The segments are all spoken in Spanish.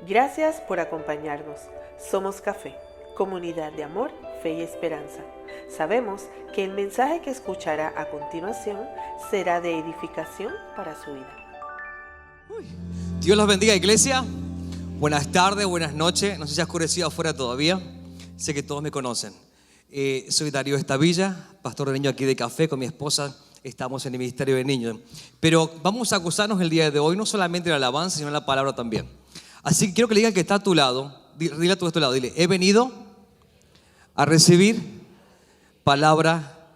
Gracias por acompañarnos. Somos Café, comunidad de amor, fe y esperanza. Sabemos que el mensaje que escuchará a continuación será de edificación para su vida. Dios los bendiga, iglesia. Buenas tardes, buenas noches. No sé si ha oscurecido afuera todavía. Sé que todos me conocen. Soy Darío Estavilla, pastor de niños aquí de Café. Con mi esposa estamos en el ministerio de niños. Pero vamos a acusarnos el día de hoy, no solamente de la alabanza, sino de la palabra también. Así que quiero que le digan que está a tu lado. Dile a tu lado, dile: he venido a recibir palabra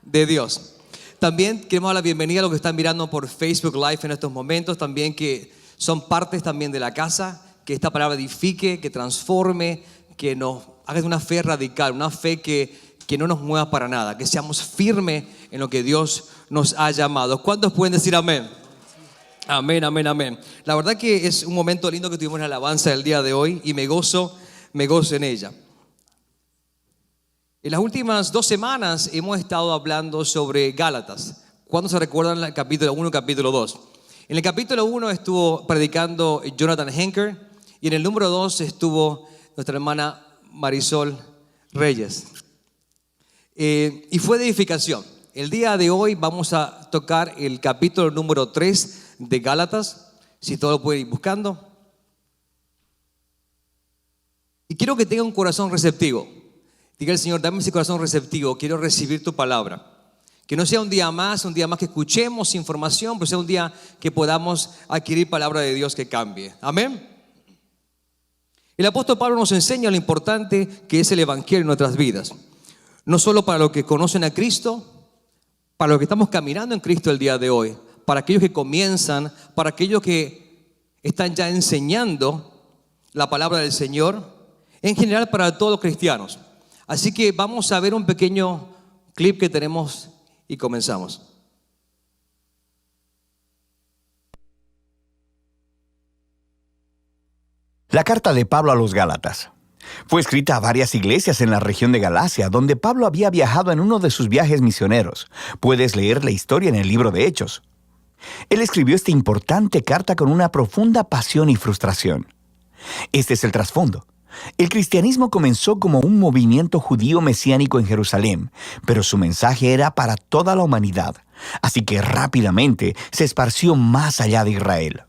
de Dios. También queremos dar la bienvenida a los que están mirando por Facebook Live en estos momentos, también que son partes también de la casa, que esta palabra edifique, que transforme, que nos haga de una fe radical, una fe que no nos mueva para nada, que seamos firmes en lo que Dios nos ha llamado. ¿Cuántos pueden decir amén? Amén, amén, amén. La verdad que es un momento lindo que tuvimos en la alabanza el día de hoy y me gozo en ella. En las últimas 2 semanas hemos estado hablando sobre Gálatas. ¿Cuántos se recuerdan el capítulo 1 y capítulo 2? En el capítulo 1 estuvo predicando Jonathan Henker y en el número 2 estuvo nuestra hermana Marisol Reyes. Y fue de edificación. El día de hoy vamos a tocar el capítulo número 3 de Gálatas, si todo lo pueden ir buscando. Y quiero que tenga un corazón receptivo. Diga al Señor: dame ese corazón receptivo, quiero recibir tu palabra. Que no sea un día más que escuchemos información, pero sea un día que podamos adquirir palabra de Dios que cambie. Amén. El apóstol Pablo nos enseña lo importante que es el evangelio en nuestras vidas. No solo para los que conocen a Cristo, para los que estamos caminando en Cristo el día de hoy, para aquellos que comienzan, para aquellos que están ya enseñando la palabra del Señor, en general para todos los cristianos. Así que vamos a ver un pequeño clip que tenemos y comenzamos. La carta de Pablo a los Gálatas fue escrita a varias iglesias en la región de Galacia, donde Pablo había viajado en uno de sus viajes misioneros. Puedes leer la historia en el libro de Hechos. Él escribió esta importante carta con una profunda pasión y frustración. Este es el trasfondo. El cristianismo comenzó como un movimiento judío mesiánico en Jerusalén, pero su mensaje era para toda la humanidad, así que rápidamente se esparció más allá de Israel.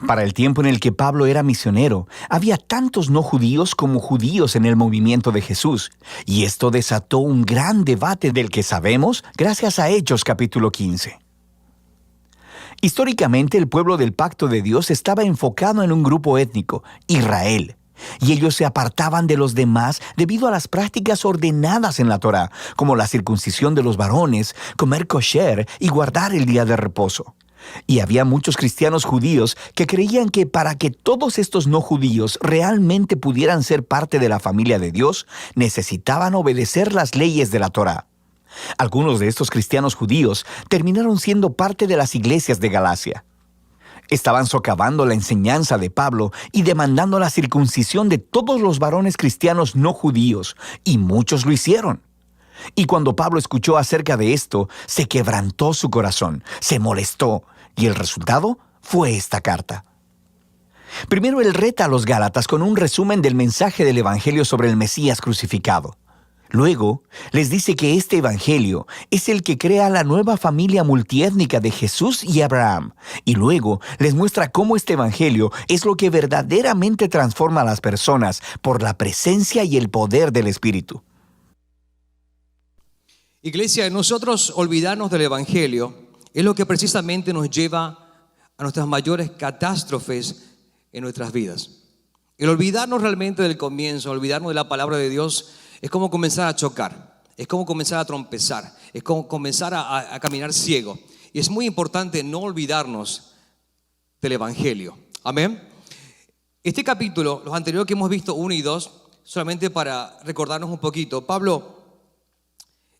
Para el tiempo en el que Pablo era misionero, había tantos no judíos como judíos en el movimiento de Jesús, y esto desató un gran debate del que sabemos gracias a Hechos capítulo 15. Históricamente, el pueblo del pacto de Dios estaba enfocado en un grupo étnico, Israel, y ellos se apartaban de los demás debido a las prácticas ordenadas en la Torá, como la circuncisión de los varones, comer kosher y guardar el día de reposo. Y había muchos cristianos judíos que creían que para que todos estos no judíos realmente pudieran ser parte de la familia de Dios, necesitaban obedecer las leyes de la Torá. Algunos de estos cristianos judíos terminaron siendo parte de las iglesias de Galacia. Estaban socavando la enseñanza de Pablo y demandando la circuncisión de todos los varones cristianos no judíos, y muchos lo hicieron. Y cuando Pablo escuchó acerca de esto, se quebrantó su corazón, se molestó, y el resultado fue esta carta. Primero, él reta a los Gálatas con un resumen del mensaje del Evangelio sobre el Mesías crucificado. Luego, les dice que este Evangelio es el que crea la nueva familia multiétnica de Jesús y Abraham. Y luego, les muestra cómo este Evangelio es lo que verdaderamente transforma a las personas por la presencia y el poder del Espíritu. Iglesia, nosotros olvidarnos del evangelio es lo que precisamente nos lleva a nuestras mayores catástrofes en nuestras vidas. El olvidarnos realmente del comienzo, olvidarnos de la palabra de Dios, es como comenzar a chocar, es como comenzar a trompezar, es como comenzar a caminar ciego. Y es muy importante no olvidarnos del evangelio. Amén. Este capítulo, los anteriores que hemos visto, 1 y 2, solamente para recordarnos un poquito, Pablo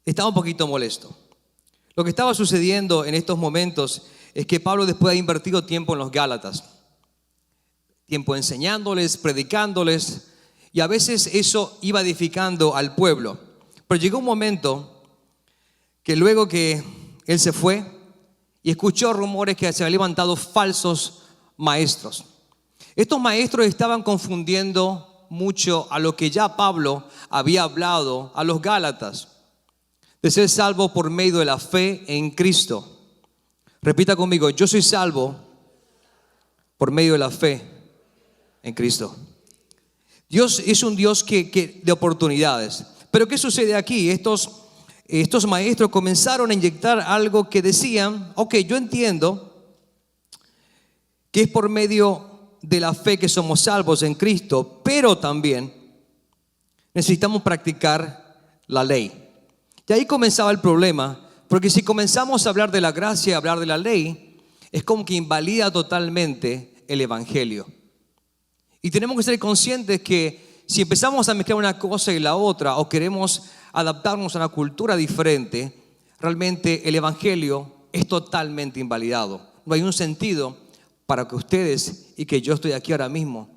estaba un poquito molesto. Lo que estaba sucediendo en estos momentos es que Pablo, después de haber invertido tiempo en los Gálatas, tiempo enseñándoles, predicándoles, y a veces eso iba edificando al pueblo. Pero llegó un momento que luego que él se fue y escuchó rumores que se habían levantado falsos maestros. Estos maestros estaban confundiendo mucho a lo que ya Pablo había hablado a los Gálatas, de ser salvo por medio de la fe en Cristo. Repita conmigo: yo soy salvo por medio de la fe en Cristo. Dios es un Dios de oportunidades. Pero ¿qué sucede aquí? Estos maestros comenzaron a inyectar algo que decían: ok, yo entiendo que es por medio de la fe que somos salvos en Cristo, pero también necesitamos practicar la ley. Y ahí comenzaba el problema, porque si comenzamos a hablar de la gracia y hablar de la ley, es como que invalida totalmente el evangelio. Y tenemos que ser conscientes que si empezamos a mezclar una cosa y la otra, o queremos adaptarnos a una cultura diferente, realmente el evangelio es totalmente invalidado. No hay un sentido para que ustedes y que yo estoy aquí ahora mismo.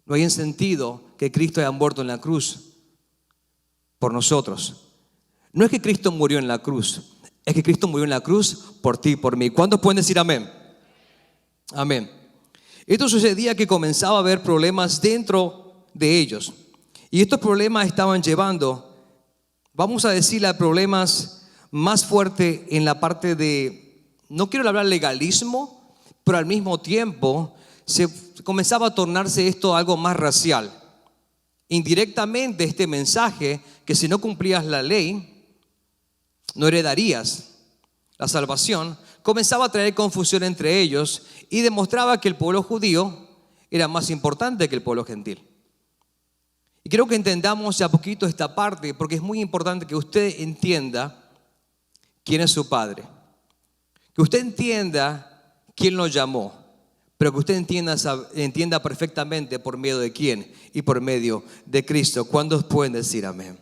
No hay un sentido que Cristo haya muerto en la cruz por nosotros. No es que Cristo murió en la cruz, es que Cristo murió en la cruz por ti y por mí. ¿Cuántos pueden decir amén? Amén. Esto sucedía que comenzaba a haber problemas dentro de ellos. Y estos problemas estaban llevando, vamos a decirle, a problemas más fuertes en la parte de, no quiero hablar legalismo, pero al mismo tiempo se comenzaba a tornarse esto algo más racial. Indirectamente este mensaje, que si no cumplías la ley, no heredarías la salvación, comenzaba a traer confusión entre ellos y demostraba que el pueblo judío era más importante que el pueblo gentil. Y creo que entendamos ya poquito esta parte, porque es muy importante que usted entienda quién es su padre, que usted entienda quién lo llamó, pero que usted entienda perfectamente por medio de quién y por medio de Cristo. ¿Cuántos pueden decir amén?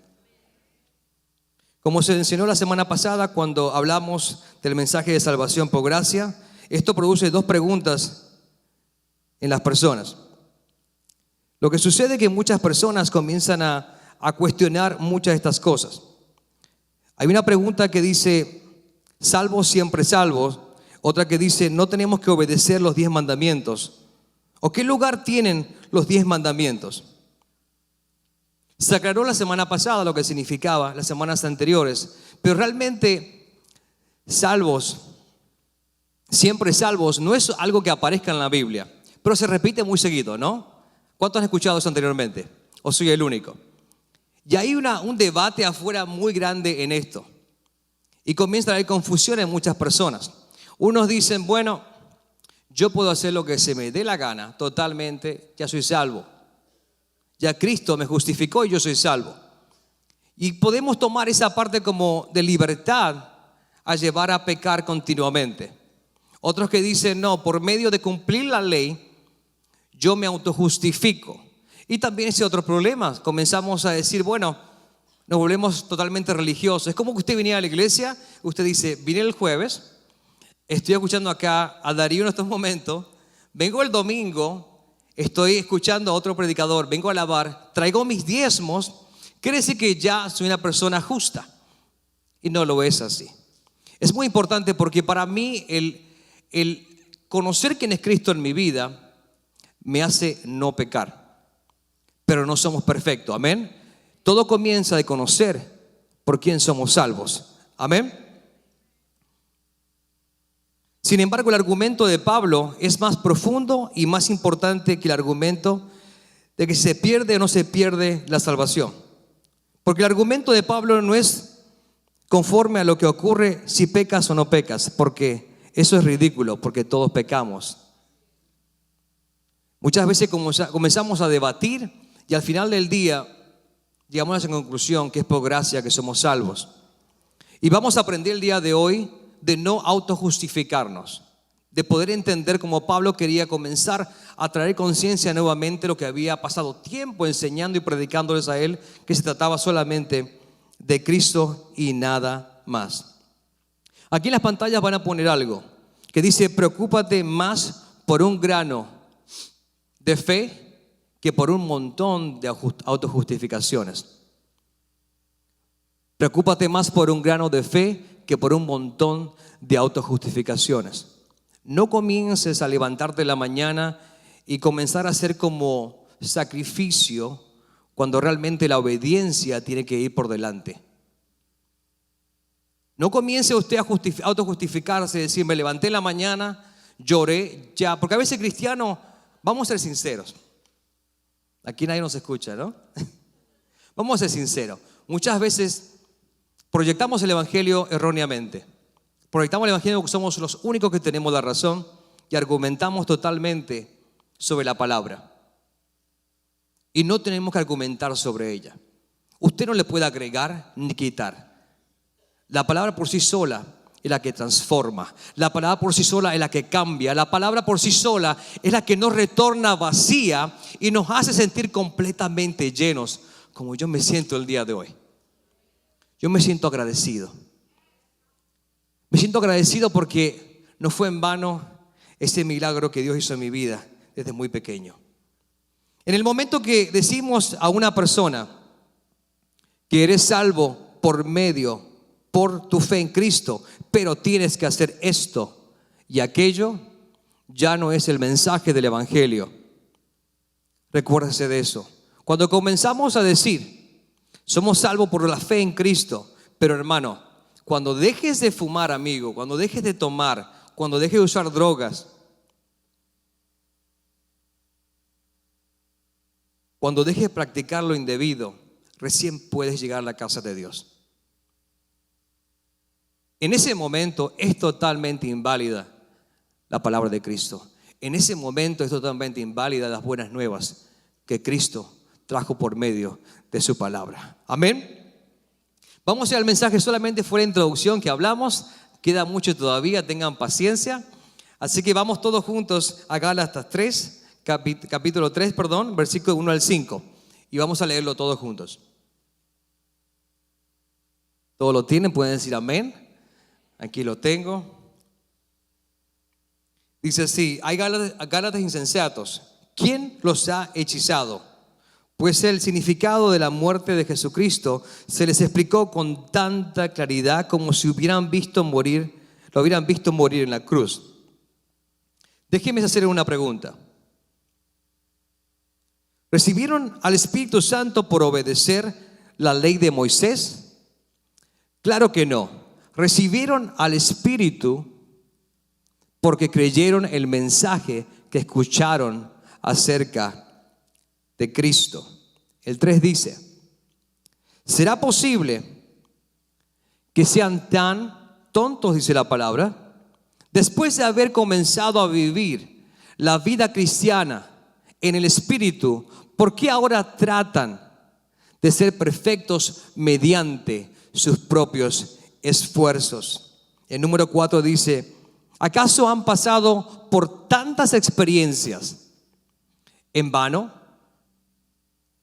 Como se enseñó la semana pasada cuando hablamos del mensaje de salvación por gracia, esto produce dos preguntas en las personas. Lo que sucede es que muchas personas comienzan a cuestionar muchas de estas cosas. Hay una pregunta que dice: salvos siempre salvos. Otra que dice: no tenemos que obedecer los 10 mandamientos. ¿O qué lugar tienen los 10 mandamientos? Se aclaró la semana pasada lo que significaba, las semanas anteriores, pero realmente salvos, siempre salvos, no es algo que aparezca en la Biblia, pero se repite muy seguido, ¿no? ¿Cuántos han escuchado eso anteriormente? ¿O soy el único? Y hay un debate afuera muy grande en esto, y comienza a haber confusión en muchas personas. Unos dicen: bueno, yo puedo hacer lo que se me dé la gana, totalmente, ya soy salvo. Ya Cristo me justificó y yo soy salvo. Y podemos tomar esa parte como de libertad a llevar a pecar continuamente. Otros que dicen: no, por medio de cumplir la ley, yo me autojustifico. Y también ese otro problema. Comenzamos a decir: bueno, nos volvemos totalmente religiosos. Es como que usted viniera a la iglesia, usted dice: vine el jueves, estoy escuchando acá a Darío en estos momentos, vengo el domingo, estoy escuchando a otro predicador, vengo a alabar, traigo mis diezmos, quiere decir que ya soy una persona justa. Y no lo es así. Es muy importante porque para mí el conocer quién es Cristo en mi vida me hace no pecar. Pero no somos perfectos, amén. Todo comienza de conocer por quién somos salvos, amén. Sin embargo, el argumento de Pablo es más profundo y más importante que el argumento de que se pierde o no se pierde la salvación. Porque el argumento de Pablo no es conforme a lo que ocurre si pecas o no pecas, porque eso es ridículo, porque todos pecamos. Muchas veces comenzamos a debatir y al final del día llegamos a esa conclusión que es por gracia que somos salvos. Y vamos a aprender el día de hoy de no autojustificarnos, de poder entender como Pablo quería comenzar a traer conciencia nuevamente de lo que había pasado tiempo enseñando y predicándoles a él, que se trataba solamente de Cristo y nada más. Aquí en las pantallas van a poner algo que dice: preocúpate más por un grano de fe que por un montón de autojustificaciones. Preocúpate más por un grano de fe que por un montón de autojustificaciones. No comiences a levantarte en la mañana y comenzar a hacer como sacrificio cuando realmente la obediencia tiene que ir por delante. No comience usted a autojustificarse, decir, me levanté en la mañana, lloré, ya. Porque a veces cristianos, vamos a ser sinceros. Aquí nadie nos escucha, ¿no? Vamos a ser sinceros. Muchas veces proyectamos el evangelio erróneamente. Proyectamos el evangelio que somos los únicos que tenemos la razón y argumentamos totalmente sobre la palabra. Y no tenemos que argumentar sobre ella. Usted no le puede agregar ni quitar. La palabra por sí sola es la que transforma. La palabra por sí sola es la que cambia. La palabra por sí sola es la que nos retorna vacía y nos hace sentir completamente llenos, como yo me siento el día de hoy. Yo me siento agradecido. Me siento agradecido porque no fue en vano ese milagro que Dios hizo en mi vida desde muy pequeño. En el momento que decimos a una persona que eres salvo por tu fe en Cristo, pero tienes que hacer esto y aquello, ya no es el mensaje del evangelio. Recuérdese de eso. Cuando comenzamos a decir, somos salvos por la fe en Cristo, pero hermano, cuando dejes de fumar, amigo, cuando dejes de tomar, cuando dejes de usar drogas, cuando dejes de practicar lo indebido, recién puedes llegar a la casa de Dios. En ese momento es totalmente inválida la palabra de Cristo. En ese momento es totalmente inválida las buenas nuevas que Cristo trajo por medio de su palabra. Amén. Vamos a ir al mensaje, solamente fue la introducción que hablamos. Queda mucho todavía, tengan paciencia. Así que vamos todos juntos a Gálatas 3, capítulo 3, versículo 1 al 5. Y vamos a leerlo todos juntos. ¿Todos lo tienen? ¿Pueden decir amén? Aquí lo tengo. Dice así: hay Gálatas insensatos. ¿Quién los ha hechizado? Pues el significado de la muerte de Jesucristo se les explicó con tanta claridad como si lo hubieran visto morir en la cruz. Déjenme hacer una pregunta. ¿Recibieron al Espíritu Santo por obedecer la ley de Moisés? Claro que no. Recibieron al Espíritu porque creyeron el mensaje que escucharon acerca de Cristo. El 3 dice: ¿será posible que sean tan tontos, dice la palabra, después de haber comenzado a vivir la vida cristiana en el Espíritu? ¿Por qué ahora tratan de ser perfectos mediante sus propios esfuerzos? El número 4 dice: ¿acaso han pasado por tantas experiencias en vano?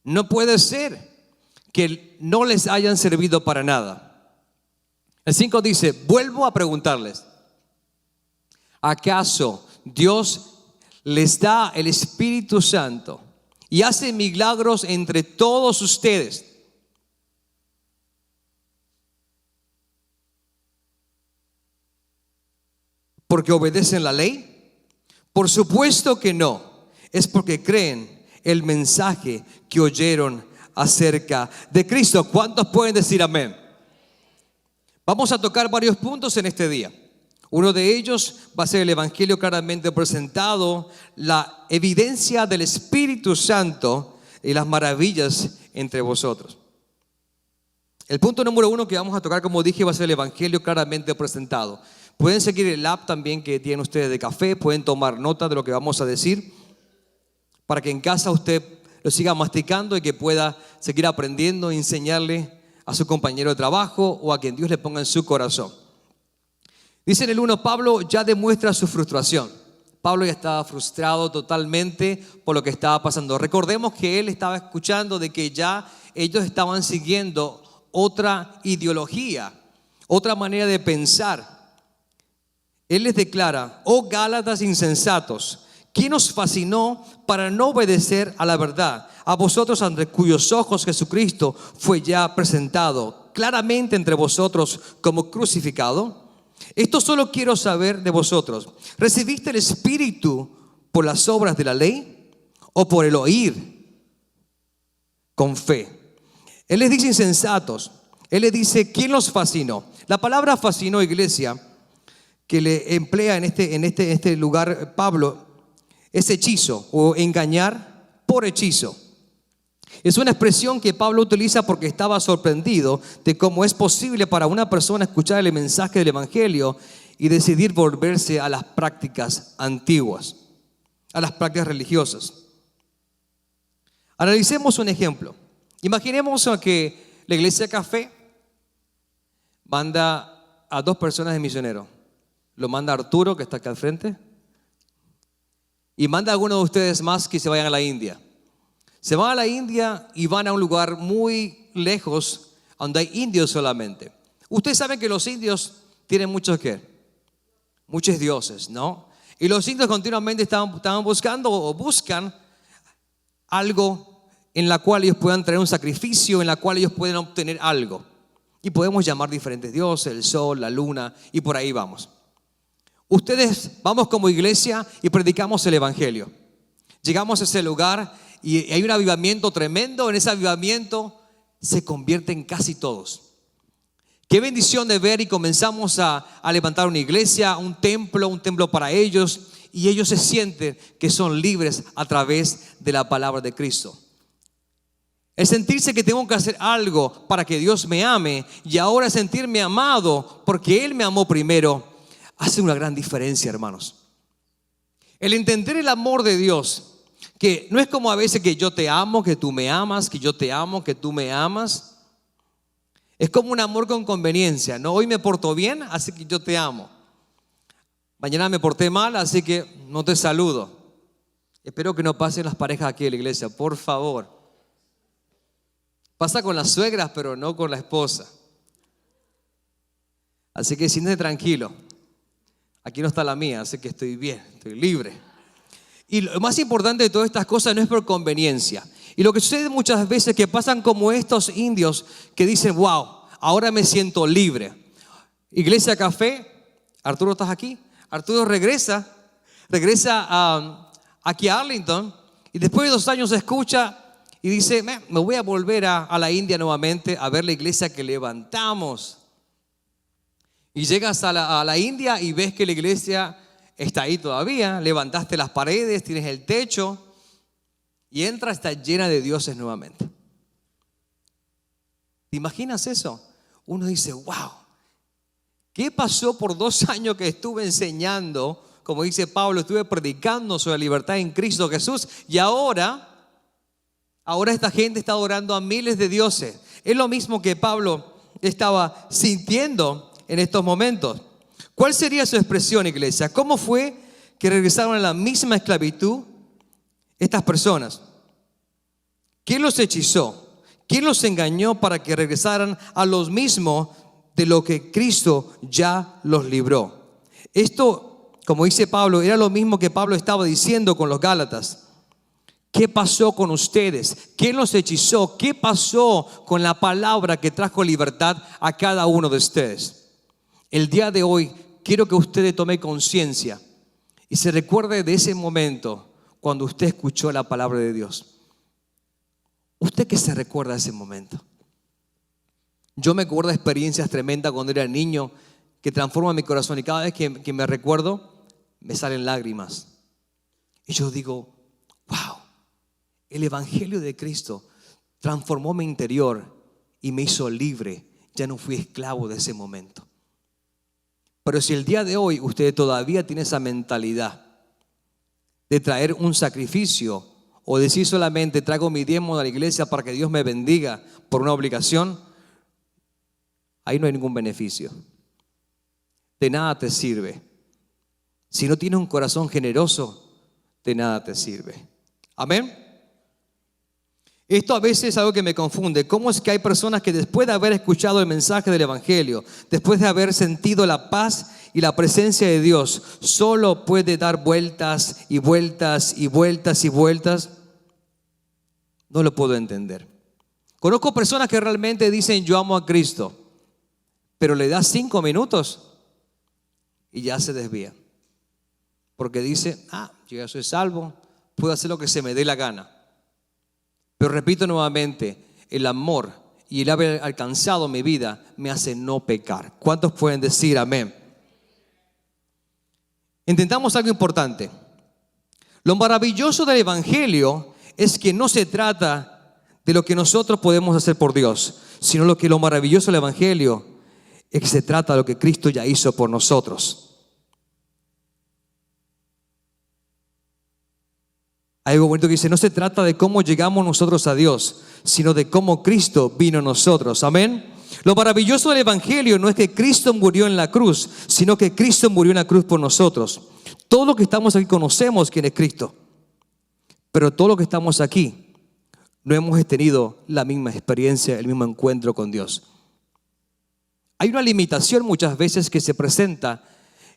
No puede ser que no les hayan servido para nada. El 5 dice: vuelvo a preguntarles, ¿acaso Dios les da el Espíritu Santo y hace milagros entre todos ustedes porque obedecen la ley? Por supuesto que no. Es porque creen el mensaje que oyeron acerca de Cristo. ¿Cuántos pueden decir amén? Vamos a tocar varios puntos en este día. Uno de ellos va a ser el evangelio claramente presentado, la evidencia del Espíritu Santo y las maravillas entre vosotros. El punto número 1 que vamos a tocar, como dije, va a ser el evangelio claramente presentado. Pueden seguir el app también que tienen ustedes de café, pueden tomar nota de lo que vamos a decir para que en casa usted lo siga masticando y que pueda seguir aprendiendo e enseñarle a su compañero de trabajo o a quien Dios le ponga en su corazón. Dice en el 1, Pablo ya demuestra su frustración. Pablo ya estaba frustrado totalmente por lo que estaba pasando. Recordemos que él estaba escuchando de que ya ellos estaban siguiendo otra ideología, otra manera de pensar. Él les declara: oh Gálatas insensatos, ¿quién os fascinó para no obedecer a la verdad? A vosotros, ante cuyos ojos Jesucristo fue ya presentado claramente entre vosotros como crucificado. Esto solo quiero saber de vosotros: ¿recibiste el Espíritu por las obras de la ley o por el oír con fe. Él les dice insensatos. Él les dice, ¿quién los fascinó? La palabra fascinó, iglesia, que le emplea en este lugar Pablo, es hechizo o engañar por hechizo. Es una expresión que Pablo utiliza porque estaba sorprendido de cómo es posible para una persona escuchar el mensaje del Evangelio y decidir volverse a las prácticas antiguas, a las prácticas religiosas. Analicemos un ejemplo. Imaginemos que la iglesia Café manda a 2 personas de misionero. Lo manda Arturo, que está acá al frente, y manda a algunos de ustedes más que se vayan a la India. Se van a la India y van a un lugar muy lejos donde hay indios solamente. Ustedes saben que los indios tienen muchos dioses, ¿no? Y los indios continuamente estaban buscando o buscan algo en la cual ellos puedan traer un sacrificio, en la cual ellos pueden obtener algo. Y podemos llamar diferentes dioses, el sol, la luna, y por ahí vamos. Ustedes vamos como iglesia y predicamos el Evangelio. Llegamos a ese lugar y hay un avivamiento tremendo. En ese avivamiento se convierten casi todos. Qué bendición de ver, y comenzamos a levantar una iglesia, un templo para ellos, y ellos se sienten que son libres a través de la palabra de Cristo. El sentirse que tengo que hacer algo para que Dios me ame, y ahora sentirme amado porque Él me amó primero, hace una gran diferencia, hermanos. El entender el amor de Dios, que no es como a veces que yo te amo, que tú me amas, que yo te amo, que tú me amas. Es como un amor con conveniencia, ¿no? Hoy me porto bien, así que yo te amo. Mañana me porté mal, así que no te saludo. Espero que no pasen las parejas aquí en la iglesia, por favor. Pasa con las suegras, pero no con la esposa. Así que siéntete tranquilo. Aquí no está la mía, así que estoy bien, estoy libre. Y lo más importante de todas estas cosas no es por conveniencia. Y lo que sucede muchas veces es que pasan como estos indios que dicen, wow, ahora me siento libre. Iglesia Café, Arturo, ¿estás aquí? Arturo regresa aquí a Arlington, y después de 2 años escucha y dice, me voy a volver a la India nuevamente a ver la iglesia que levantamos. Y llegas a la India y ves que la iglesia está ahí todavía, levantaste las paredes, tienes el techo, y entra, está llena de dioses nuevamente. ¿Te imaginas eso? Uno dice, wow, ¿qué pasó por 2 años que estuve enseñando? Como dice Pablo, estuve predicando sobre la libertad en Cristo Jesús, y ahora esta gente está adorando a miles de dioses. Es lo mismo que Pablo estaba sintiendo en estos momentos. ¿Cuál sería su expresión, iglesia? ¿Cómo fue que regresaron a la misma esclavitud estas personas? ¿Quién los hechizó? ¿Quién los engañó para que regresaran a los mismos de lo que Cristo ya los libró? Esto, como dice Pablo, era lo mismo que Pablo estaba diciendo con los Gálatas. ¿Qué pasó con ustedes? ¿Quién los hechizó? ¿Qué pasó con la palabra que trajo libertad a cada uno de ustedes? El día de hoy quiero que usted tome conciencia y se recuerde de ese momento cuando usted escuchó la palabra de Dios. ¿Usted qué se recuerda de ese momento? Yo me acuerdo de experiencias tremendas cuando era niño que transforman mi corazón, y cada vez que me recuerdo me salen lágrimas. Y yo digo, wow, el Evangelio de Cristo transformó mi interior y me hizo libre. Ya no fui esclavo de ese momento. Pero si el día de hoy usted todavía tiene esa mentalidad de traer un sacrificio o decir solamente traigo mi diezmo a la iglesia para que Dios me bendiga por una obligación, ahí no hay ningún beneficio. De nada te sirve. Si no tienes un corazón generoso, de nada te sirve. Amén. Esto a veces es algo que me confunde. ¿Cómo es que hay personas que después de haber escuchado el mensaje del Evangelio, después de haber sentido la paz y la presencia de Dios, solo puede dar vueltas y vueltas y vueltas y vueltas? No lo puedo entender. Conozco personas que realmente dicen yo amo a Cristo, pero le das 5 minutos y ya se desvía. Porque dice, yo ya soy salvo, puedo hacer lo que se me dé la gana. Pero repito nuevamente, el amor y el haber alcanzado mi vida me hace no pecar. ¿Cuántos pueden decir amén? Entendamos algo importante. Lo maravilloso del Evangelio es que no se trata de lo que nosotros podemos hacer por Dios, sino lo maravilloso del Evangelio es que se trata de lo que Cristo ya hizo por nosotros. Hay algo bonito que dice, no se trata de cómo llegamos nosotros a Dios, sino de cómo Cristo vino a nosotros. Amén. Lo maravilloso del Evangelio no es que Cristo murió en la cruz, sino que Cristo murió en la cruz por nosotros. Todos los que estamos aquí conocemos quién es Cristo, pero todos los que estamos aquí no hemos tenido la misma experiencia, el mismo encuentro con Dios. Hay una limitación muchas veces que se presenta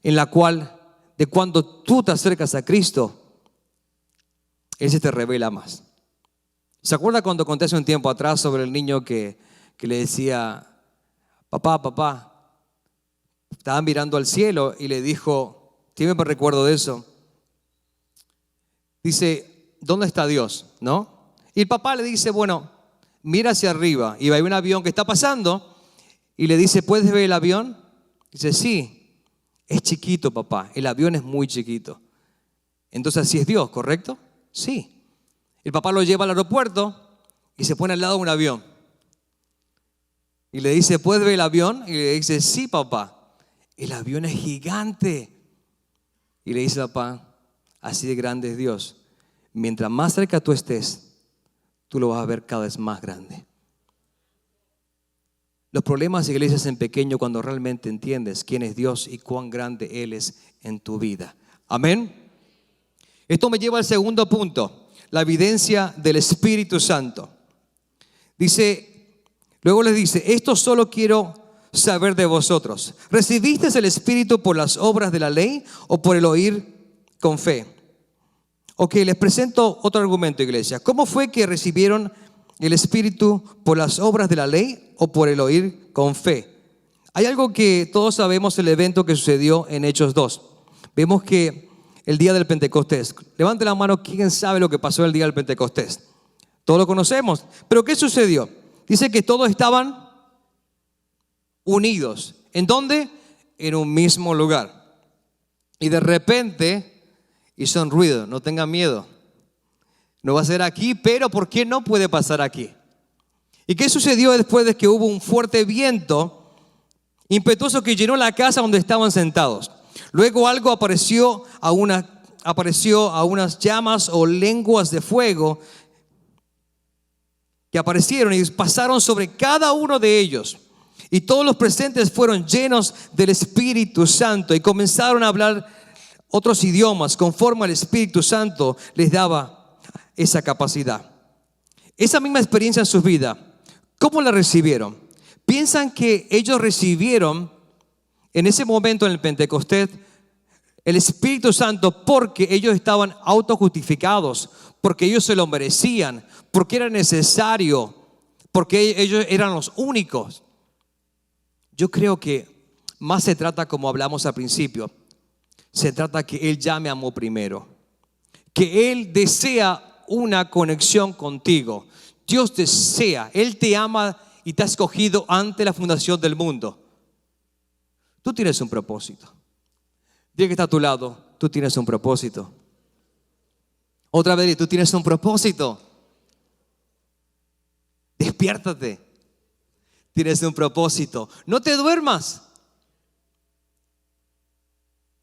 en la cual, de cuando tú te acercas a Cristo, Él se te revela más. ¿Se acuerda cuando conté hace un tiempo atrás sobre el niño que le decía, papá, estaba mirando al cielo y le dijo, siempre me recuerdo de eso, dice, ¿dónde está Dios? ¿No? Y el papá le dice, bueno, mira hacia arriba y hay un avión que está pasando y le dice, ¿puedes ver el avión? Dice, sí, es chiquito, papá, el avión es muy chiquito. Entonces así es Dios, ¿correcto? Sí. El papá lo lleva al aeropuerto y se pone al lado de un avión. Y le dice, ¿puedes ver el avión? Y le dice, sí, papá, el avión es gigante. Y le dice, papá, así de grande es Dios. Mientras más cerca tú estés, tú lo vas a ver cada vez más grande. Los problemas de iglesia se hacen pequeños cuando realmente entiendes quién es Dios y cuán grande Él es en tu vida. Amén. Esto me lleva al segundo punto, la evidencia del Espíritu Santo. Luego les dice, esto solo quiero saber de vosotros. ¿Recibisteis el Espíritu por las obras de la ley o por el oír con fe? Ok, les presento otro argumento, iglesia. ¿Cómo fue que recibieron el Espíritu por las obras de la ley o por el oír con fe? Hay algo que todos sabemos, el evento que sucedió en Hechos 2. Vemos que el día del Pentecostés. Levante la mano, ¿quién sabe lo que pasó el día del Pentecostés? Todos lo conocemos. ¿Pero qué sucedió? Dice que todos estaban unidos. ¿En dónde? En un mismo lugar. Y de repente hizo un ruido. No tengan miedo. No va a ser aquí, pero ¿por qué no puede pasar aquí? ¿Y qué sucedió después de que hubo un fuerte viento impetuoso que llenó la casa donde estaban sentados? Luego algo apareció a unas llamas o lenguas de fuego que aparecieron y pasaron sobre cada uno de ellos. Y todos los presentes fueron llenos del Espíritu Santo y comenzaron a hablar otros idiomas conforme al Espíritu Santo les daba esa capacidad. Esa misma experiencia en su vida, ¿cómo la recibieron? ¿Piensan que ellos recibieron en ese momento en el Pentecostés el Espíritu Santo porque ellos estaban autojustificados, porque ellos se lo merecían, porque era necesario, porque ellos eran los únicos? Yo creo que más se trata, como hablamos al principio, se trata que Él ya me amó primero, que Él desea una conexión contigo. Dios desea, Él te ama y te ha escogido ante la fundación del mundo. Tú tienes un propósito. Dile que está a tu lado, tú tienes un propósito. Otra vez, tú tienes un propósito. Despiértate. Tienes un propósito. No te duermas.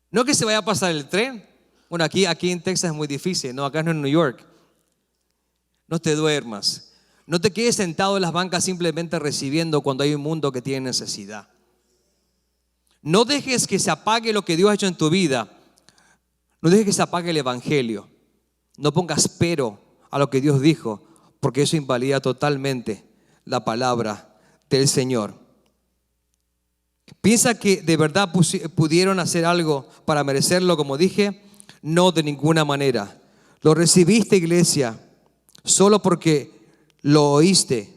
No que se vaya a pasar el tren. Bueno, aquí en Texas es muy difícil. No, acá no en New York. No te duermas. No te quedes sentado en las bancas simplemente recibiendo cuando hay un mundo que tiene necesidad. No dejes que se apague lo que Dios ha hecho en tu vida. No dejes que se apague el Evangelio. No pongas pero a lo que Dios dijo, porque eso invalida totalmente la palabra del Señor. ¿Piensa que de verdad pudieron hacer algo para merecerlo, como dije? No, de ninguna manera. Lo recibiste, iglesia, solo porque lo oíste.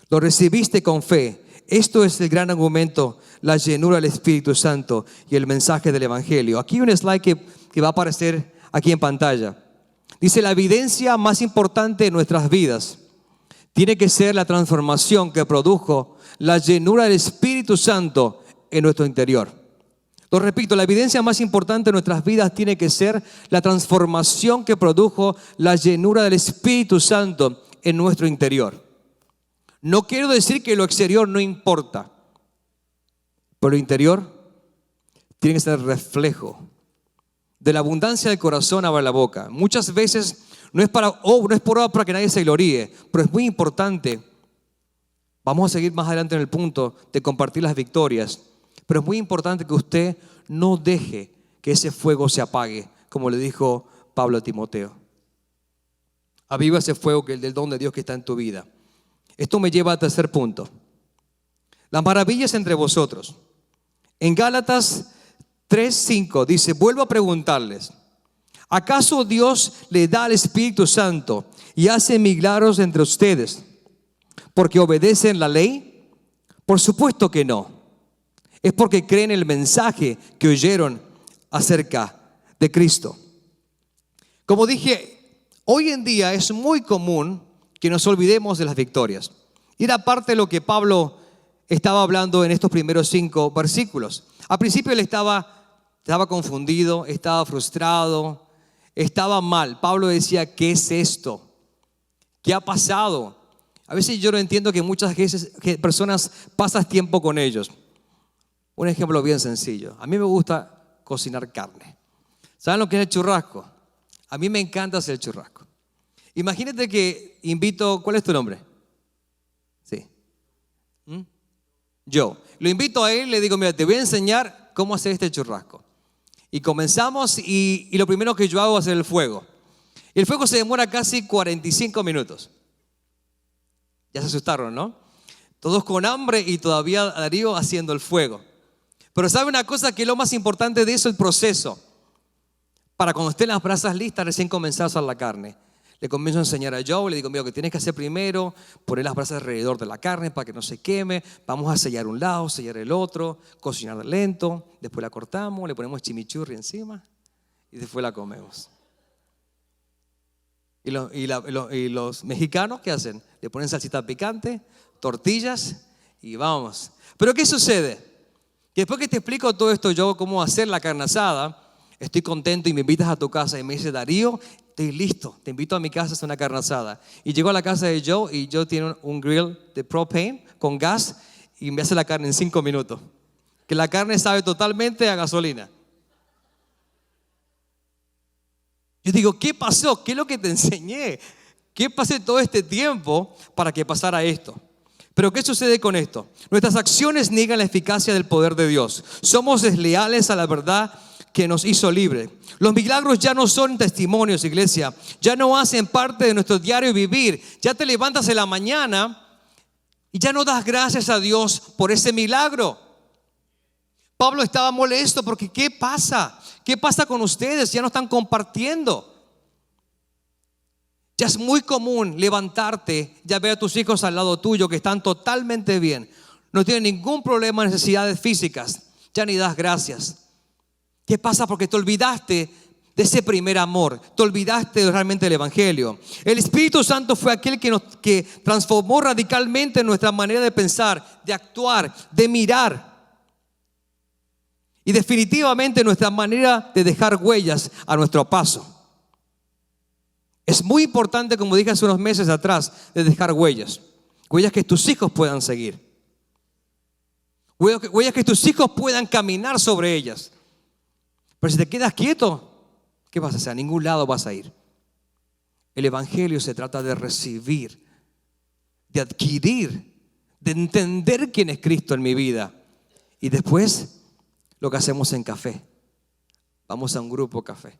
Lo recibiste con fe. Esto es el gran argumento, la llenura del Espíritu Santo y el mensaje del Evangelio. Aquí hay un slide que va a aparecer aquí en pantalla. Dice, la evidencia más importante de nuestras vidas tiene que ser la transformación que produjo la llenura del Espíritu Santo en nuestro interior. Lo repito, la evidencia más importante de nuestras vidas tiene que ser la transformación que produjo la llenura del Espíritu Santo en nuestro interior. No quiero decir que lo exterior no importa, pero lo interior tiene que ser reflejo de la abundancia del corazón. Abre la boca. Muchas veces no es por obra para que nadie se gloríe, pero es muy importante. Vamos a seguir más adelante en el punto de compartir las victorias, pero es muy importante que usted no deje que ese fuego se apague, como le dijo Pablo a Timoteo. Aviva ese fuego que es del don de Dios que está en tu vida. Esto me lleva al tercer punto. Las maravillas entre vosotros. En Gálatas 3:5 dice, vuelvo a preguntarles, ¿acaso Dios le da al Espíritu Santo y hace milagros entre ustedes porque obedecen la ley? Por supuesto que no. Es porque creen el mensaje que oyeron acerca de Cristo. Como dije, hoy en día es muy común que nos olvidemos de las victorias. Y era parte de lo que Pablo estaba hablando en estos primeros 5 versículos. Al principio él estaba confundido, estaba frustrado, estaba mal. Pablo decía, ¿qué es esto? ¿Qué ha pasado? A veces yo no entiendo que muchas veces personas pasas tiempo con ellos. Un ejemplo bien sencillo. A mí me gusta cocinar carne. ¿Saben lo que es el churrasco? A mí me encanta hacer el churrasco. Imagínate que invito, ¿cuál es tu nombre? Sí. Yo. Lo invito a él y le digo, mira, te voy a enseñar cómo hacer este churrasco. Y comenzamos y lo primero que yo hago es hacer el fuego. Y el fuego se demora casi 45 minutos. Ya se asustaron, ¿no? Todos con hambre y todavía Darío haciendo el fuego. Pero ¿sabe una cosa que es lo más importante de eso? El proceso. Para cuando estén las brasas listas, recién comenzar a asar la carne. Le comienzo a enseñar a Joe, le digo, mira, lo que tienes que hacer primero, poner las brasas alrededor de la carne para que no se queme. Vamos a sellar un lado, sellar el otro, cocinar lento. Después la cortamos, le ponemos chimichurri encima y después la comemos. Y los mexicanos, ¿qué hacen? Le ponen salsita picante, tortillas y vamos. Pero ¿qué sucede? Que después que te explico todo esto, yo cómo hacer la carne asada, estoy contento y me invitas a tu casa y me dice, Darío, estoy listo, te invito a mi casa a hacer una carne asada. Y llego a la casa de Joe y Joe tiene un grill de propane con gas y me hace la carne en 5 minutos. Que la carne sabe totalmente a gasolina. Yo digo, ¿qué pasó? ¿Qué es lo que te enseñé? ¿Qué pasé todo este tiempo para que pasara esto? Pero ¿qué sucede con esto? Nuestras acciones niegan la eficacia del poder de Dios. Somos desleales a la verdad que nos hizo libre. Los milagros ya no son testimonios, iglesia. Ya no hacen parte de nuestro diario vivir. Ya te levantas en la mañana y ya no das gracias a Dios por ese milagro. Pablo estaba molesto porque ¿qué pasa? ¿Qué pasa con ustedes? Ya no están compartiendo. Ya es muy común levantarte, ya ver a tus hijos al lado tuyo que están totalmente bien. No tienen ningún problema, necesidades físicas. Ya ni das gracias. ¿Qué pasa? Porque te olvidaste de ese primer amor. Te olvidaste realmente del Evangelio. El Espíritu Santo fue aquel que transformó radicalmente nuestra manera de pensar, de actuar, de mirar. Y definitivamente nuestra manera de dejar huellas a nuestro paso. Es muy importante, como dije hace unos meses atrás, de dejar huellas. Huellas que tus hijos puedan seguir. Huellas que tus hijos puedan caminar sobre ellas. Pero si te quedas quieto, ¿qué vas a hacer? A ningún lado vas a ir. El Evangelio se trata de recibir, de adquirir, de entender quién es Cristo en mi vida. Y después, lo que hacemos en café. Vamos a un grupo café.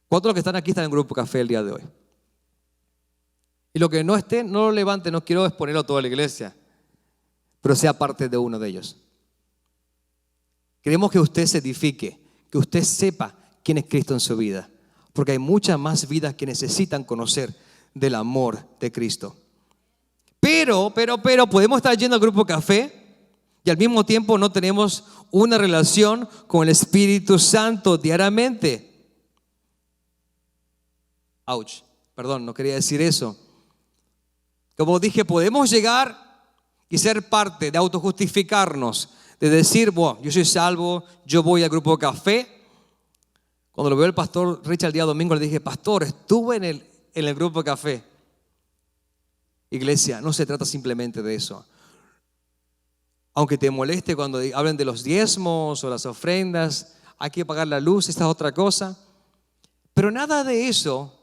¿Cuántos de los que están aquí están en grupo café el día de hoy? Y lo que no estén, no lo levanten, no quiero exponerlo a toda la iglesia, pero sea parte de uno de ellos. Queremos que usted se edifique, que usted sepa quién es Cristo en su vida, porque hay muchas más vidas que necesitan conocer del amor de Cristo. Pero podemos estar yendo al grupo café y al mismo tiempo no tenemos una relación con el Espíritu Santo diariamente. Ouch, perdón, no quería decir eso. Como dije, podemos llegar y ser parte de autojustificarnos, de decir, bueno, yo soy salvo, yo voy al grupo de café. Cuando lo veo el pastor Richard el día domingo, le dije, pastor, estuve en el grupo de café. Iglesia, no se trata simplemente de eso. Aunque te moleste cuando hablen de los diezmos o las ofrendas, hay que pagar la luz, esta es otra cosa. Pero nada de eso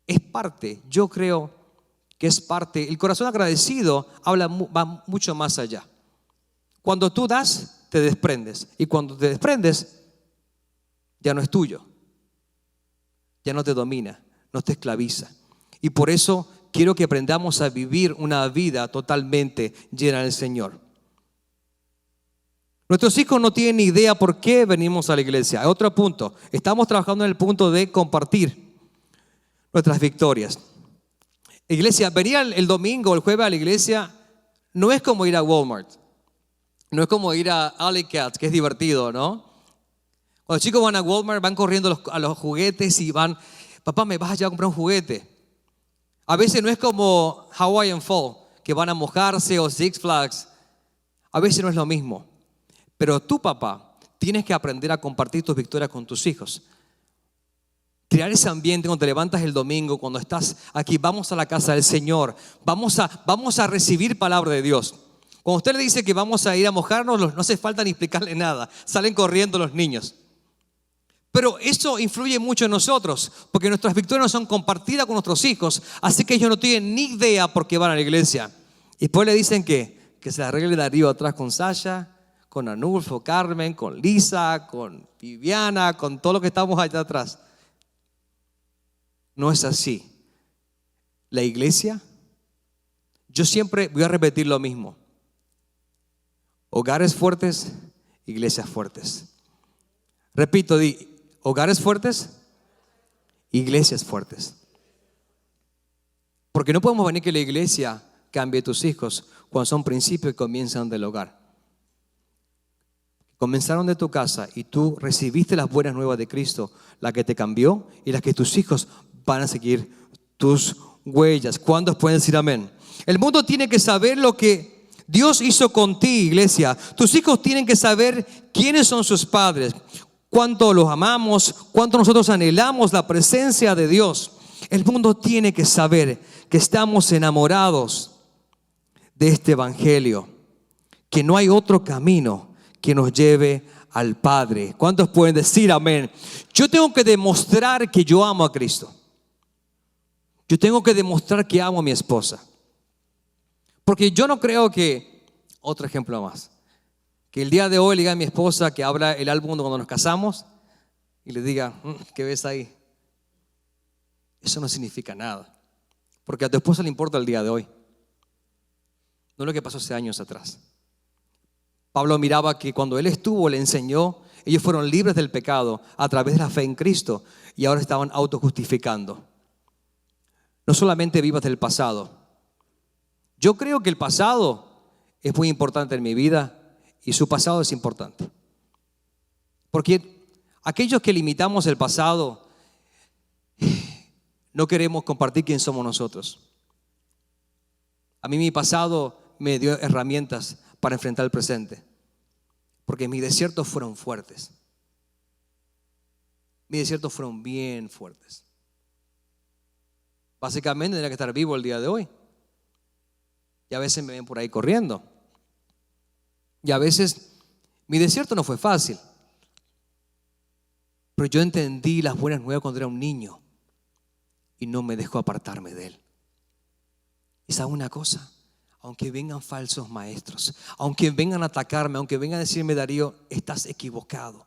es parte, yo creo que es parte. El corazón agradecido va mucho más allá. Cuando tú das, te desprendes. Y cuando te desprendes, ya no es tuyo. Ya no te domina, no te esclaviza. Y por eso quiero que aprendamos a vivir una vida totalmente llena del Señor. Nuestros hijos no tienen ni idea por qué venimos a la iglesia. Otro punto, estamos trabajando en el punto de compartir nuestras victorias. Iglesia, venir el domingo o el jueves a la iglesia no es como ir a Walmart. No es como ir a Alley Cat, que es divertido, ¿no? Cuando los chicos van a Walmart, van corriendo a los juguetes y van, papá, ¿me vas a llevar a comprar un juguete? A veces no es como Hawaiian Fall, que van a mojarse, o Six Flags. A veces no es lo mismo. Pero tú, papá, tienes que aprender a compartir tus victorias con tus hijos. Crear ese ambiente cuando te levantas el domingo, cuando estás aquí, vamos a la casa del Señor, vamos a recibir palabra de Dios. Cuando usted le dice que vamos a ir a mojarnos, no hace falta ni explicarle nada, salen corriendo los niños. Pero eso influye mucho en nosotros, porque nuestras victorias no son compartidas con nuestros hijos, así que ellos no tienen ni idea por qué van a la iglesia. Y después le dicen que se arregle Darío atrás con Sasha, con Anulfo, Carmen, con Lisa, con Viviana, con todo lo que estamos allá atrás. No es así. La iglesia, yo siempre voy a repetir lo mismo. Hogares fuertes, iglesias fuertes. Repito, hogares fuertes, iglesias fuertes. Porque no podemos venir que la iglesia cambie tus hijos cuando son principios que comienzan del hogar. Comenzaron de tu casa y tú recibiste las buenas nuevas de Cristo, la que te cambió y la que tus hijos van a seguir tus huellas. ¿Cuántos pueden decir amén? El mundo tiene que saber lo que Dios hizo con ti, iglesia. Tus hijos tienen que saber quiénes son sus padres, cuánto los amamos, cuánto nosotros anhelamos la presencia de Dios. El mundo tiene que saber que estamos enamorados de este evangelio, que no hay otro camino que nos lleve al Padre. ¿Cuántos pueden decir amén? Yo tengo que demostrar que yo amo a Cristo. Yo tengo que demostrar que amo a mi esposa. Porque yo no creo que, otro ejemplo más, que el día de hoy le diga a mi esposa que abra el álbum cuando nos casamos y le diga, ¿qué ves ahí? Eso no significa nada. Porque a tu esposa le importa el día de hoy, no lo que pasó hace años atrás. Pablo miraba que cuando él estuvo, le enseñó, ellos fueron libres del pecado a través de la fe en Cristo y ahora estaban autojustificando. No solamente vivas del pasado. Yo creo que el pasado es muy importante en mi vida y su pasado es importante. Porque aquellos que limitamos el pasado no queremos compartir quién somos nosotros. A mí mi pasado me dio herramientas para enfrentar el presente, porque mis desiertos fueron fuertes. Mis desiertos fueron bien fuertes. Básicamente tendría que estar vivo el día de hoy. Y a veces me ven por ahí corriendo. Y a veces mi desierto no fue fácil. Pero yo entendí las buenas nuevas cuando era un niño y no me dejó apartarme de él. ¿Y sabe una cosa? Aunque vengan falsos maestros, aunque vengan a atacarme, aunque vengan a decirme, Darío, estás equivocado,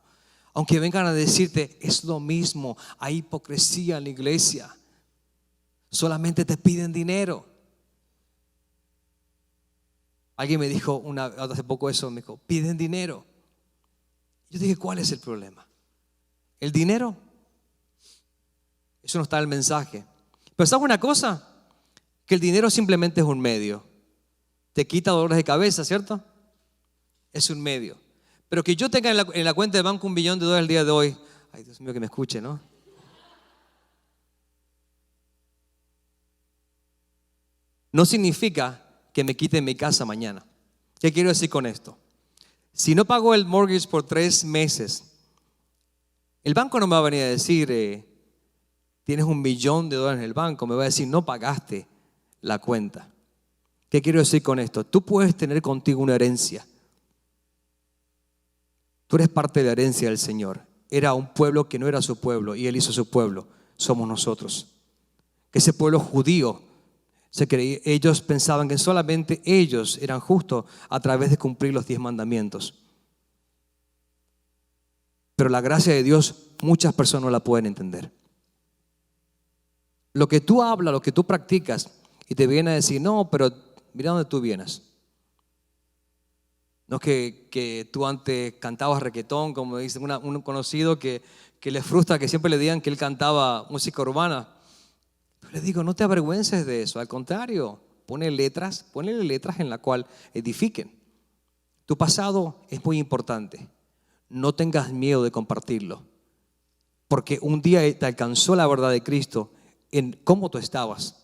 aunque vengan a decirte, es lo mismo, hay hipocresía en la iglesia, solamente te piden dinero. Alguien me dijo hace poco eso, me dijo, piden dinero. Yo dije, ¿cuál es el problema? ¿El dinero? Eso no está en el mensaje. Pero ¿sabes una cosa? Que el dinero simplemente es un medio. Te quita dolores de cabeza, ¿cierto? Es un medio. Pero que yo tenga en la cuenta de banco $1 billón el día de hoy, ay Dios mío que me escuche, ¿no? no significa que me quiten mi casa mañana. ¿Qué quiero decir con esto? Si no pago el mortgage por 3 meses, el banco no me va a venir a decir, tienes $1 millón en el banco. Me va a decir, no pagaste la cuenta. ¿Qué quiero decir con esto? Tú puedes tener contigo una herencia. Tú eres parte de la herencia del Señor. Era un pueblo que no era su pueblo y Él hizo su pueblo. Somos nosotros. Que ese pueblo judío, ellos pensaban que solamente ellos eran justos a través de cumplir los 10 mandamientos. Pero la gracia de Dios, muchas personas no la pueden entender. Lo que tú hablas, lo que tú practicas, y te vienen a decir, no, pero mira dónde tú vienes. No es que tú antes cantabas reggaetón, como dice un conocido que le frustra que siempre le digan que él cantaba música urbana. Pero le digo, no te avergüences de eso, al contrario, ponle letras en la cual edifiquen. Tu pasado es muy importante. No tengas miedo de compartirlo, porque un día te alcanzó la verdad de Cristo en cómo tú estabas.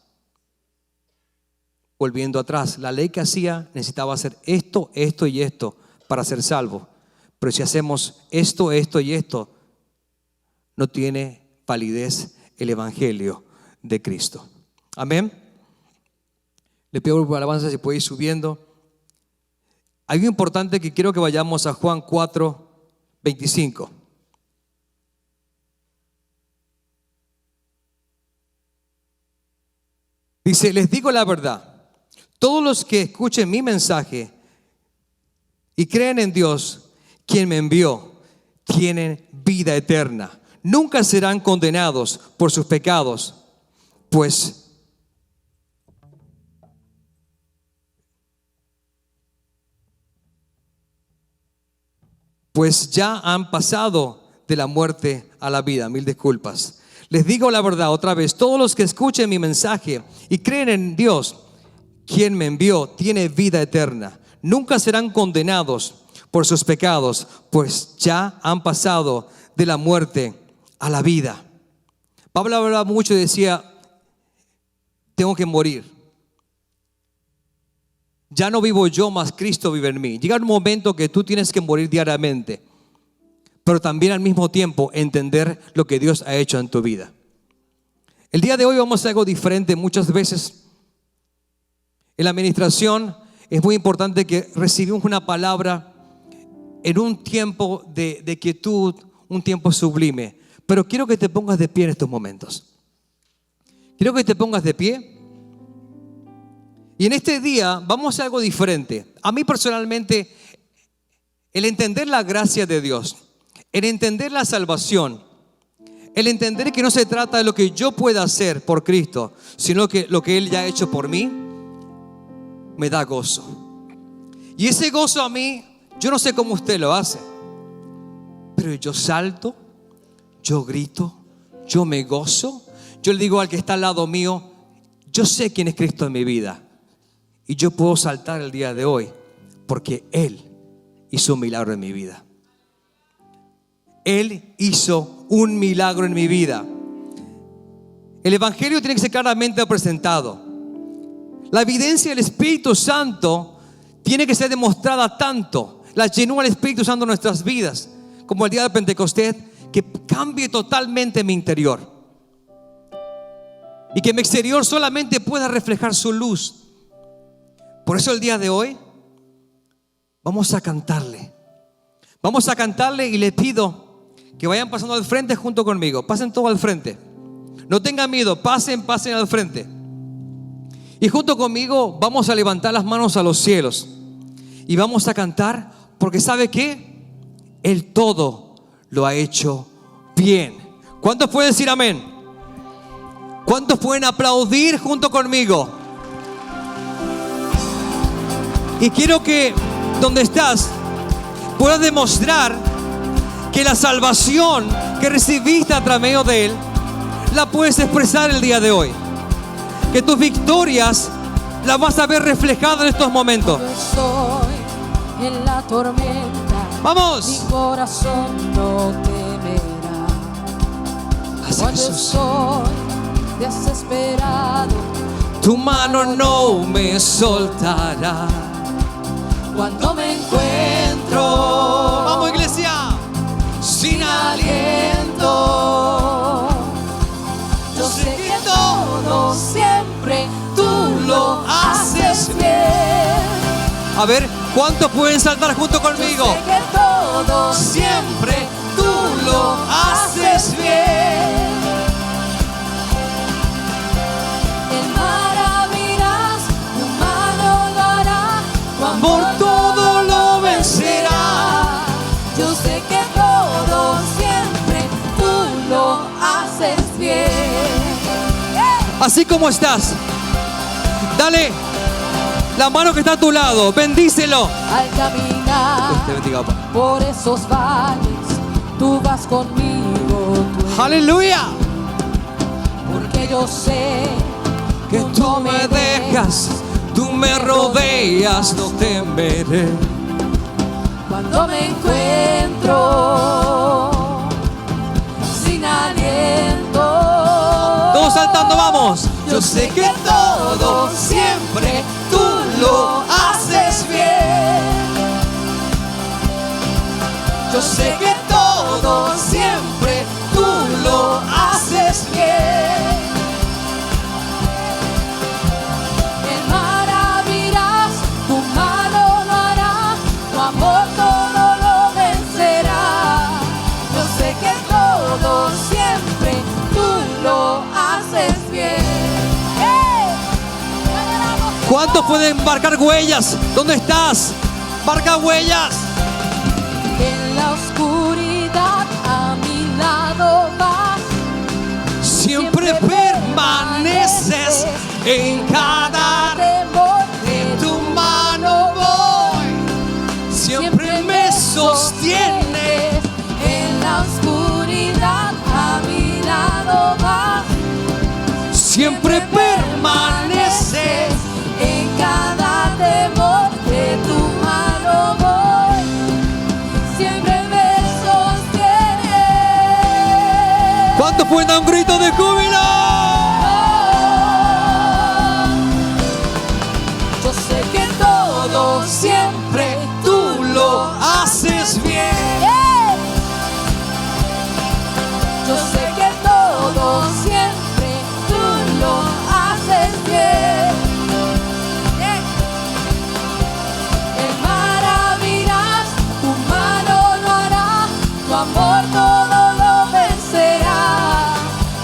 Volviendo atrás, la ley que hacía necesitaba hacer esto, esto y esto para ser salvo. Pero si hacemos esto, esto y esto, no tiene validez el evangelio de Cristo. Amén. Le pido por alabanza si puede ir subiendo. Hay algo importante que quiero que vayamos a Juan 4:25. Dice, les digo la verdad. Todos los que escuchen mi mensaje y creen en Dios, quien me envió, tienen vida eterna. Nunca serán condenados por sus pecados, pues ya han pasado de la muerte a la vida. Mil disculpas. Les digo la verdad otra vez, todos los que escuchen mi mensaje y creen en Dios, quien me envió, tiene vida eterna. Nunca serán condenados por sus pecados, pues ya han pasado de la muerte a la vida. Pablo hablaba mucho y decía, tengo que morir. Ya no vivo yo, mas Cristo vive en mí. Llega un momento que tú tienes que morir diariamente, pero también al mismo tiempo entender lo que Dios ha hecho en tu vida. El día de hoy vamos a hacer algo diferente. Muchas veces en la administración es muy importante que recibimos una palabra en un tiempo de quietud, un tiempo sublime. Pero quiero que te pongas de pie en estos momentos. Quiero que te pongas de pie. Y en este día vamos a hacer algo diferente. A mí personalmente, el entender la gracia de Dios, el entender la salvación, el entender que no se trata de lo que yo pueda hacer por Cristo, sino que lo que Él ya ha hecho por mí, me da gozo. Y ese gozo a mí, yo no sé cómo usted lo hace, pero yo salto, yo grito, yo me gozo. Yo le digo al que está al lado mío, yo sé quién es Cristo en mi vida. Y yo puedo saltar el día de hoy porque Él hizo un milagro en mi vida. Él hizo un milagro en mi vida. El evangelio tiene que ser claramente presentado. La evidencia del Espíritu Santo tiene que ser demostrada tanto. La llenura del Espíritu Santo en nuestras vidas, como el día de Pentecostés, que cambie totalmente mi interior. Y que mi exterior solamente pueda reflejar su luz. Por eso el día de hoy vamos a cantarle. Vamos a cantarle y le pido que vayan pasando al frente junto conmigo. Pasen todo al frente. No tengan miedo, pasen al frente. Y junto conmigo vamos a levantar las manos a los cielos. Y vamos a cantar porque ¿sabe qué? Él todo lo ha hecho bien. ¿Cuántos pueden decir amén? ¿Cuántos pueden aplaudir junto conmigo? Y quiero que donde estás puedas demostrar que la salvación que recibiste a través de Él la puedes expresar el día de hoy. Que tus victorias las vas a ver reflejadas en estos momentos. Cuando estoy en la tormenta, ¡vamos! Mi corazón no temerá. Hace Cuando Jesús. estoy desesperado, tu mano no me soltará. Cuando me encuentro, Vamos, iglesia, sin aliento, yo sé que todo siempre tú lo haces bien. A ver, ¿cuántos pueden saltar junto conmigo? Yo sé que todo siempre tú lo haces bien. El mar abrirás, tu mano lo hará, tu amor todo lo vencerá. Yo sé que todo siempre tú lo haces bien. Así como estás, dale la mano que está a tu lado, bendícelo. Al caminar Dios te bendiga, papá. por esos valles, tú vas conmigo, tú Aleluya. porque yo sé Que tú me dejas, tú me rodeas, no temeré. cuando me encuentro sin aliento. Todos saltando, vamos. Yo sé que todo siempre tú lo haces bien. Yo sé que todo siempre tú lo haces bien. El mar abrirás, tu mano lo hará, tu amor todo lo vencerá. Yo sé que todo siempre tú lo haces bien. ¡Hey! ¿Cuántos pueden marcar huellas? ¿Dónde estás? Marca huellas. En la oscuridad a mi lado vas. Siempre permaneces en cada temor en tu mano voy. Siempre me sostienes. En la oscuridad a mi lado vas. Siempre permaneces. En cada temor de tu mano voy. Siempre me sostienes. ¿Cuántos pueden dar un grito de júbilo? Yo sé que todo siempre tú lo haces bien. Yo sé que todo siempre tú lo haces bien. El mar abrirás, tu mano lo hará, tu amor todo lo vencerá.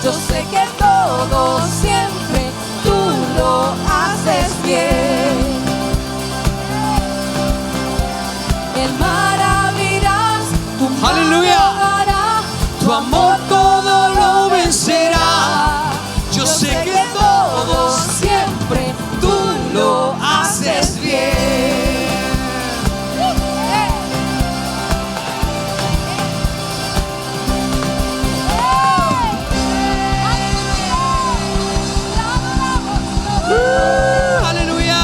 Yo sé que todo siempre tú lo haces bien. El mar abrirás, tu Aleluya. mano lo hará, Tu amor todo lo vencerá. Yo sé que todo siempre tú lo haces bien. Aleluya.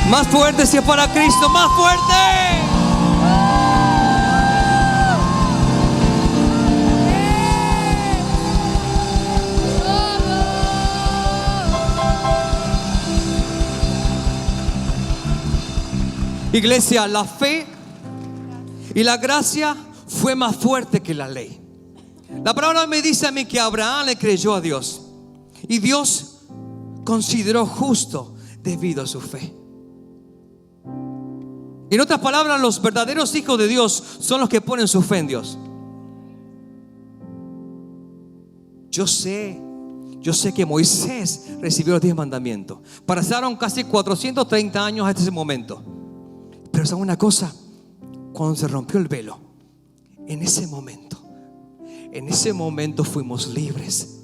Más fuerte si es para Cristo, más fuerte. Iglesia, la fe y la gracia fue más fuerte que la ley. La palabra me dice a mí que Abraham le creyó a Dios y Dios consideró justo debido a su fe. En otras palabras, los verdaderos hijos de Dios son los que ponen su fe en Dios. Yo sé que Moisés recibió los 10 mandamientos. Pasaron casi 430 años hasta ese momento. Pero ¿saben una cosa? Cuando se rompió el velo, en ese momento fuimos libres.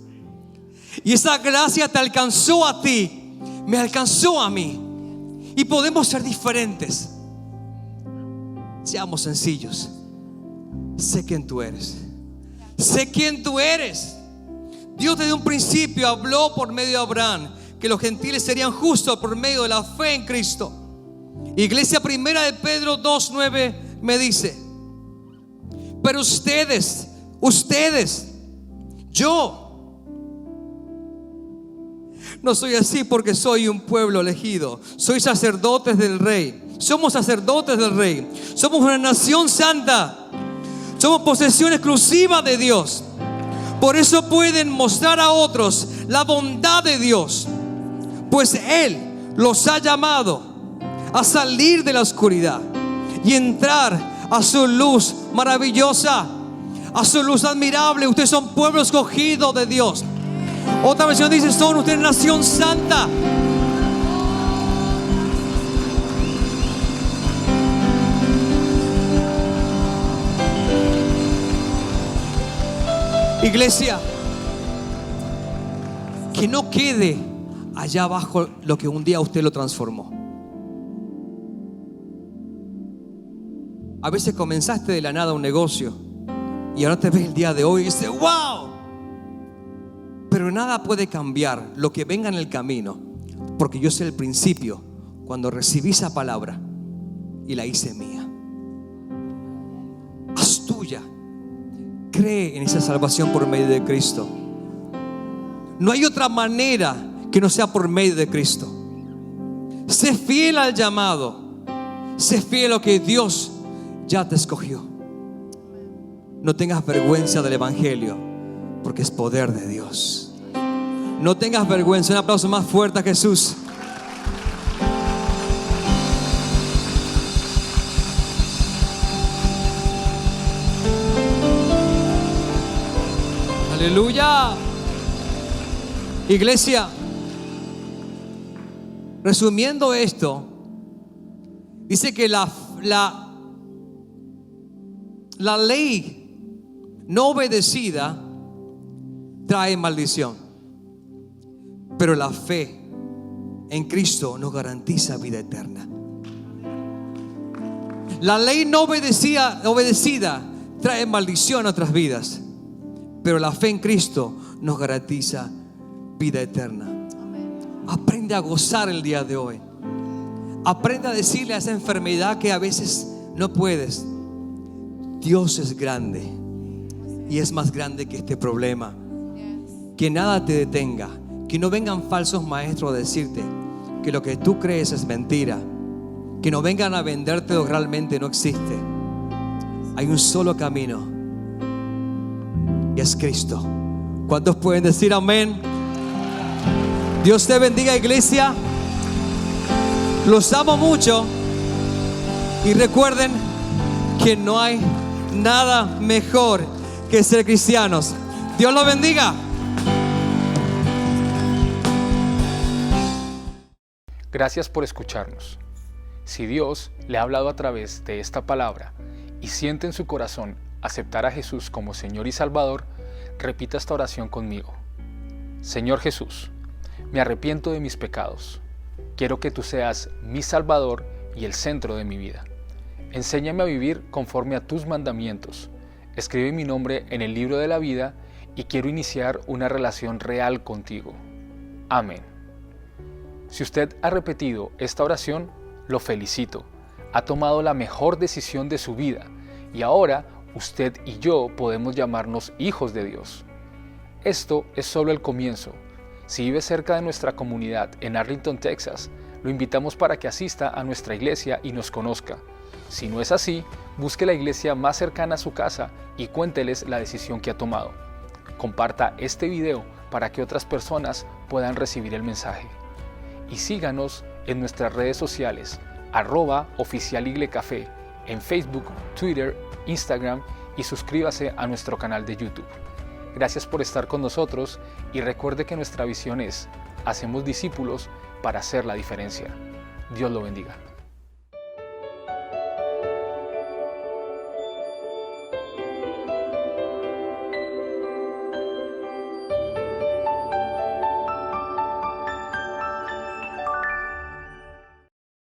Y esa gracia te alcanzó a ti, me alcanzó a mí. Y podemos ser diferentes. Seamos sencillos. Sé quién tú eres. Sé quién tú eres. Dios desde un principio habló por medio de Abraham que los gentiles serían justos por medio de la fe en Cristo. Iglesia, primera de Pedro 2:9 me dice: pero ustedes ustedes, yo. No soy así porque soy un pueblo elegido. Soy sacerdotes del Rey. Somos sacerdotes del Rey. Somos una nación santa. Somos posesión exclusiva de Dios. Por eso pueden mostrar a otros la bondad de Dios, pues Él los ha llamado a salir de la oscuridad y entrar a su luz maravillosa, a su luz admirable. Ustedes son pueblo escogido de Dios. Otra versión dice: son ustedes nación santa. Iglesia, que no quede allá abajo lo que un día usted lo transformó. A veces comenzaste de la nada un negocio y ahora te ves el día de hoy y dices: ¡wow! Pero nada puede cambiar lo que venga en el camino, porque yo sé el principio cuando recibí esa palabra y la hice mía. Haz tuya. Cree en esa salvación por medio de Cristo. No hay otra manera que no sea por medio de Cristo. Sé fiel al llamado. Sé fiel a lo que Dios ya te escogió. No tengas vergüenza del Evangelio, porque es poder de Dios. No tengas vergüenza. Un aplauso más fuerte a Jesús. Aleluya. Iglesia, resumiendo esto, dice que la ley no obedecida trae maldición, pero la fe en Cristo nos garantiza vida eterna. La ley no obedecida trae maldición a nuestras vidas, pero la fe en Cristo nos garantiza vida eterna. Aprende a gozar el día de hoy. Aprende a decirle a esa enfermedad que a veces no puedes: Dios es grande y es más grande que este problema. Que nada te detenga. Que no vengan falsos maestros a decirte que lo que tú crees es mentira. Que no vengan a venderte lo que realmente no existe. Hay un solo camino y es Cristo. ¿Cuántos pueden decir amén? Dios te bendiga, iglesia. Los amo mucho. Y recuerden que no hay nada mejor que ser cristianos. Dios los bendiga. Gracias por escucharnos. Si Dios le ha hablado a través de esta palabra y siente en su corazón aceptar a Jesús como Señor y Salvador, repita esta oración conmigo. Señor Jesús, me arrepiento de mis pecados. Quiero que tú seas mi Salvador y el centro de mi vida. Enséñame a vivir conforme a tus mandamientos. Escribe mi nombre en el libro de la vida y quiero iniciar una relación real contigo. Amén. Si usted ha repetido esta oración, lo felicito. Ha tomado la mejor decisión de su vida y ahora usted y yo podemos llamarnos hijos de Dios. Esto es solo el comienzo. Si vive cerca de nuestra comunidad en Arlington, Texas, lo invitamos para que asista a nuestra iglesia y nos conozca. Si no es así, busque la iglesia más cercana a su casa y cuénteles la decisión que ha tomado. Comparta este video para que otras personas puedan recibir el mensaje. Y síganos en nuestras redes sociales, @oficialiglecafé, en Facebook, Twitter, Instagram y suscríbase a nuestro canal de YouTube. Gracias por estar con nosotros y recuerde que nuestra visión es: hacemos discípulos para hacer la diferencia. Dios lo bendiga.